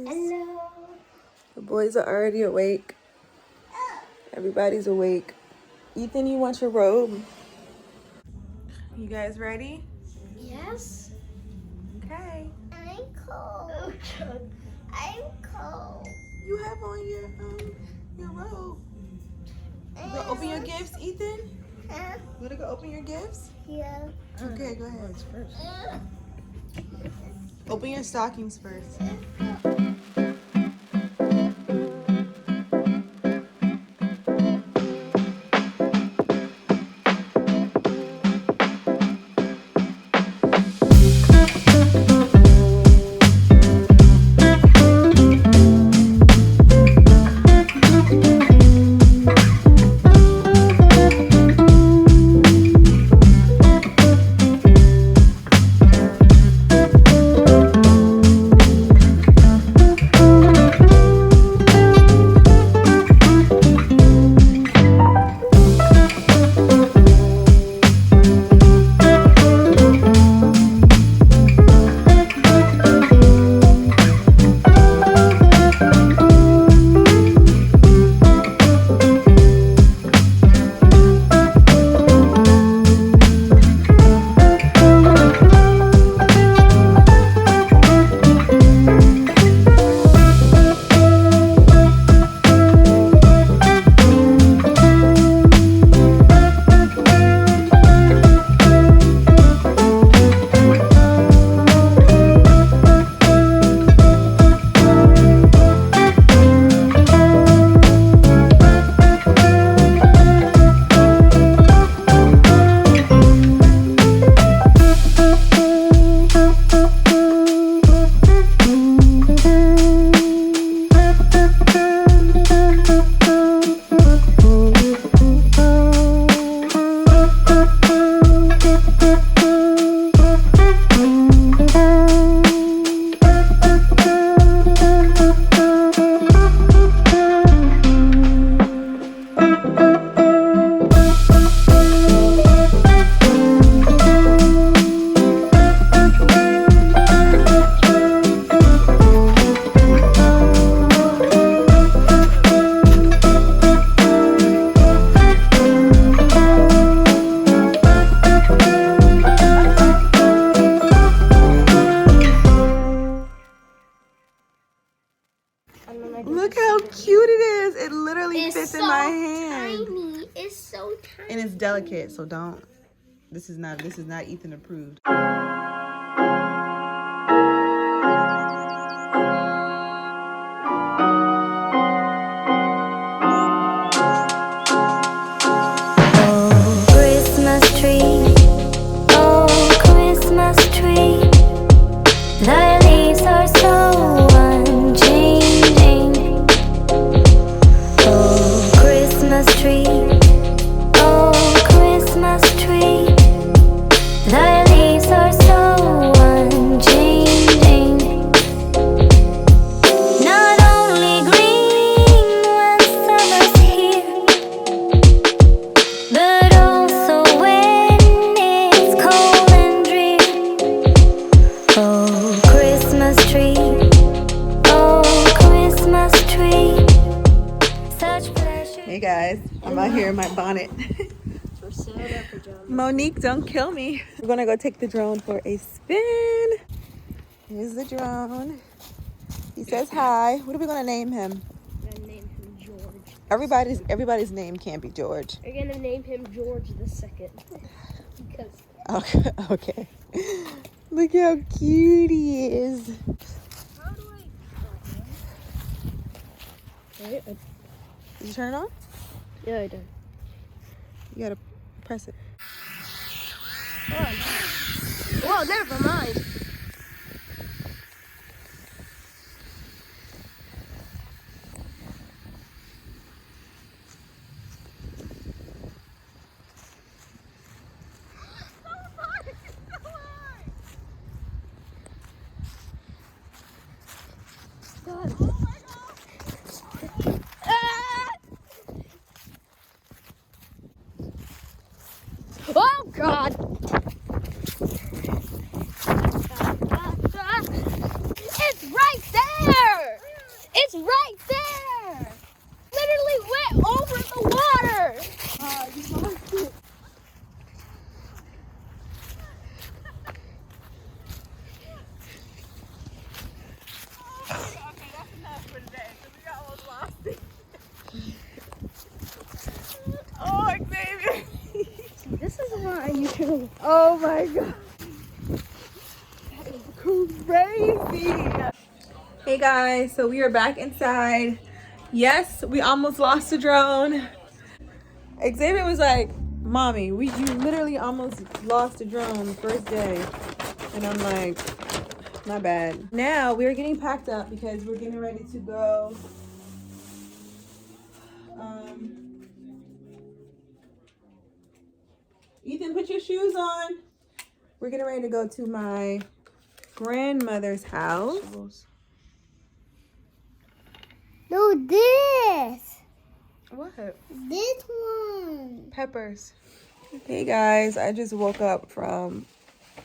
boys. Hello. The boys are already awake. Everybody's awake. Ethan, you want your robe? You guys ready? Yes. Okay. I'm cold. Oh, God. I'm cold. You have on your robe. You gonna open your gifts, Ethan? Huh? You wanna go open your gifts? Yeah. Okay, go ahead. Open your stockings first. Look how cute it is. It literally fits in my hand. Tiny. It's so tiny. And it's delicate, so don't. This is not Ethan approved. Christmas tree, oh Christmas tree, the leaves are so unchanging. Oh Christmas tree, oh Christmas tree, the leaves are so unchanging. Not only green when summer's here, but also when it's cold and drear. Oh Christmas tree, oh Christmas tree, such pleasure. Hey guys, I'm out here in my bonnet. Monique, don't kill me. We're gonna go take the drone for a spin. Here's the drone. He says hi. What are we gonna name him? We're gonna name him George. Everybody's name can't be George. We're gonna name him George the Second. Because Okay. Okay. Look how cute he is. how do I? Right, Did you turn it on? yeah, I did. You gotta press it. Oh, nice. Whoa, never mind. God. Oh my God. Ah! Oh God! It's right there! Oh my god. Crazy. Hey guys, so we are back inside. Yes, we almost lost the drone. Xavier was like, Mommy, you literally almost lost the drone the first day. And I'm like, my bad. Now we're getting packed up because we're getting ready to go. Ethan, put your shoes on. We're getting ready to go to my grandmother's house. No, this. What? This one. Peppers. Hey guys, I just woke up from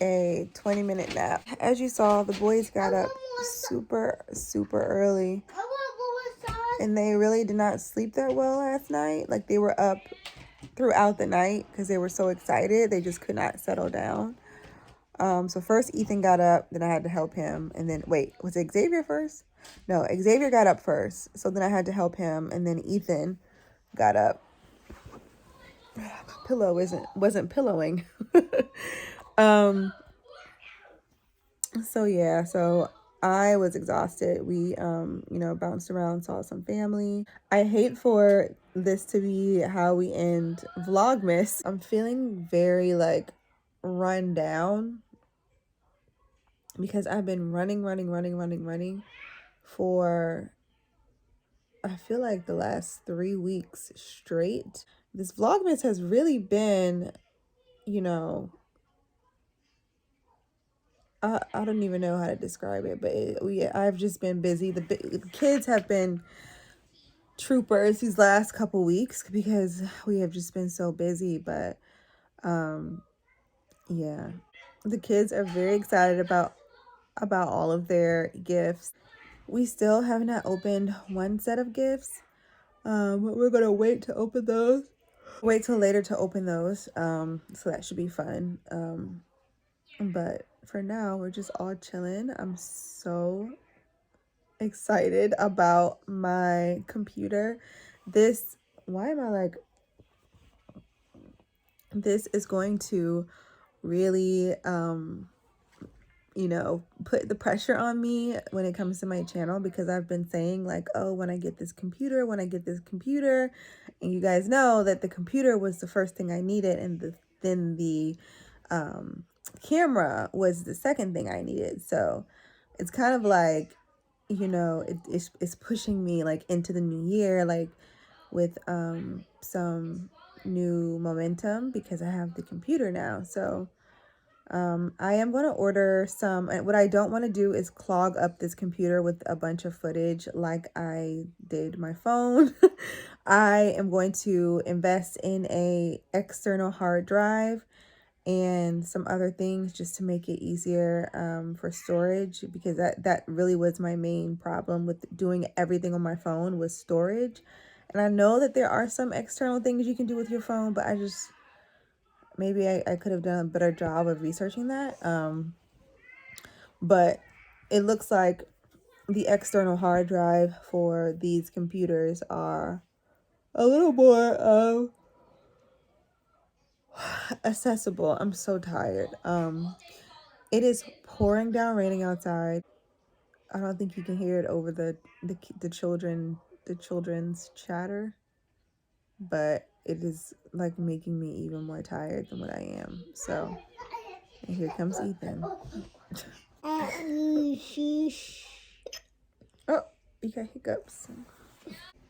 a 20-minute nap. As you saw, the boys got up super early. And they really did not sleep that well last night. Like, they were up throughout the night because they were so excited. They just could not settle down. So first Ethan got up, then I had to help him. And then, wait, was it Xavier first? No, Xavier got up first. So then I had to help him. And then Ethan got up. Pillow wasn't pillowing. So yeah, so I was exhausted. We bounced around, saw some family. I hate for this to be how we end Vlogmas. I'm feeling very like run down because I've been running for I feel like the last 3 weeks straight. This Vlogmas has really been, I don't even know how to describe it, but I've just been busy. The kids have been troopers these last couple weeks because we have just been so busy. But yeah, the kids are very excited about all of their gifts. We still have not opened one set of gifts. We're gonna wait to open those. Wait till later to open those. So that should be fun. But for now, we're just all chilling. I'm so excited about my computer. This is going to really put the pressure on me when it comes to my channel, because I've been saying like, oh, when I get this computer, and you guys know that the computer was the first thing I needed, and then the camera was the second thing I needed. So it's kind of like, it's pushing me like into the new year, like with some new momentum, because I have the computer now. So I am going to order some. What I don't want to do is clog up this computer with a bunch of footage like I did my phone. I am going to invest in a external hard drive and some other things just to make it easier for storage, because that really was my main problem with doing everything on my phone, was storage. And I know that there are some external things you can do with your phone, but maybe I could have done a better job of researching that. But it looks like the external hard drive for these computers are a little more accessible. I'm so tired. It is pouring down raining outside. I don't think you can hear it over the children's chatter, but it is like making me even more tired than what I am. So, and here comes Ethan. Oh, you got hiccups.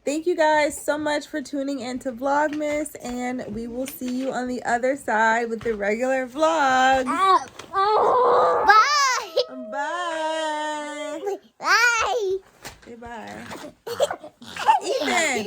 Thank you guys so much for tuning into Vlogmas, and we will see you on the other side with the regular vlog. Bye. Bye. Bye. Say bye. Ethan.